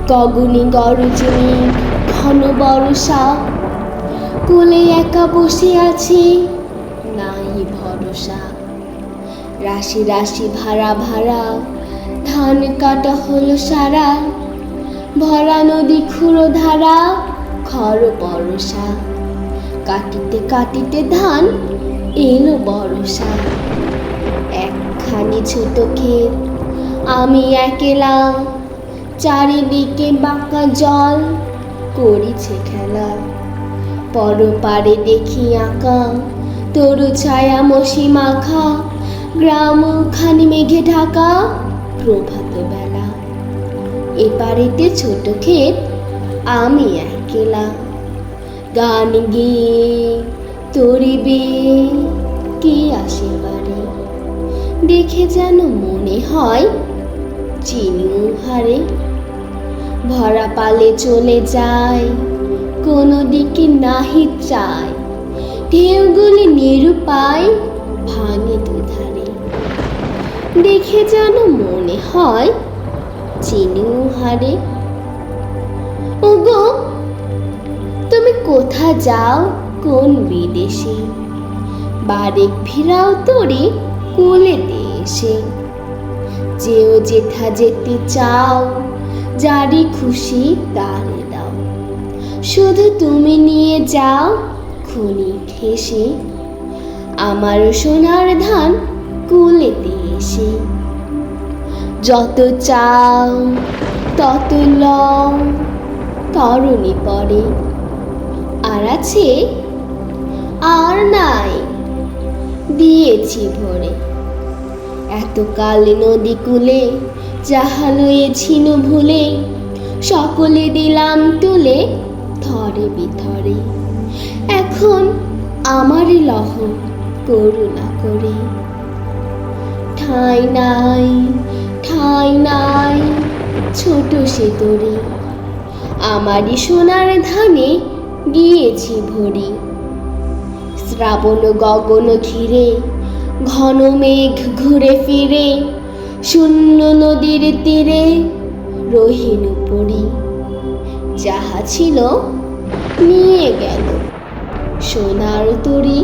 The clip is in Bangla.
গগনে গরজনী ঘন বর্ষা, কোলে একা বসে আছি নাই ভরসা। রাশি রাশি ভাড়া ভাড়া ধান কাটা হলো সারা, ভরা নদী খুঁড়ো ধারা খর বরষা। কাটিতে কাটিতে ধান এলো বরষা। একখানি ছোট ক্ষেত আমি একেলা, চারিদিকে বাঁকা জল করিছে খেলা। পরপারে দেখি আঁকা তরু ছায়া মসি মাখা, গ্রাম খানি মেঘে ঢাকা প্রভাত বেলা। এপারেতে ছোট ক্ষেত আমি একেলা, গান গেয়ে তরিবে কে আসে বাড়ি। দেখে যেন মনে হয় চিনিও হারে, ভরা পালে চলে যায় কোনো দিকে নাহি চায়। ঢেউগুলি নিরুপায় ভাঙে দুধারে, দেখে যেন মনে হয় চিনিও হারে। ওগো তুমি কোথা যাও কোন বিদেশে, বারেক ফিরাও তোরে কোলেতে এসে। যেও যেথা যেতে চাও, যারই খুশি তারে দাও, শুধু তুমি নিয়ে যাও ক্ষণিক হেসে। আমার সোনার ধান কুলেতে এসে। যত চাও তত লও তরণী পরে, আর আছে আর নাই দিয়েছি ভরে। এতকাল নদী কূলে যাহা লয়েছিনু ভুলে, সকলে দিলাম তুলে থরে বিথরে। এখন আমার লহ করুণা করে। ঠাঁই নাই ঠাঁই নাই ছোট সে তরি, আমারই সোনার ধানে গিয়েছি ভরি। শ্রাবণ গগন ঘিরে ঘন মেঘ ঘুরে ফিরে, শূন্য নদীর তীরে রহিন পড়ি। যাহা ছিল নিয়ে গেল সোনার তরি।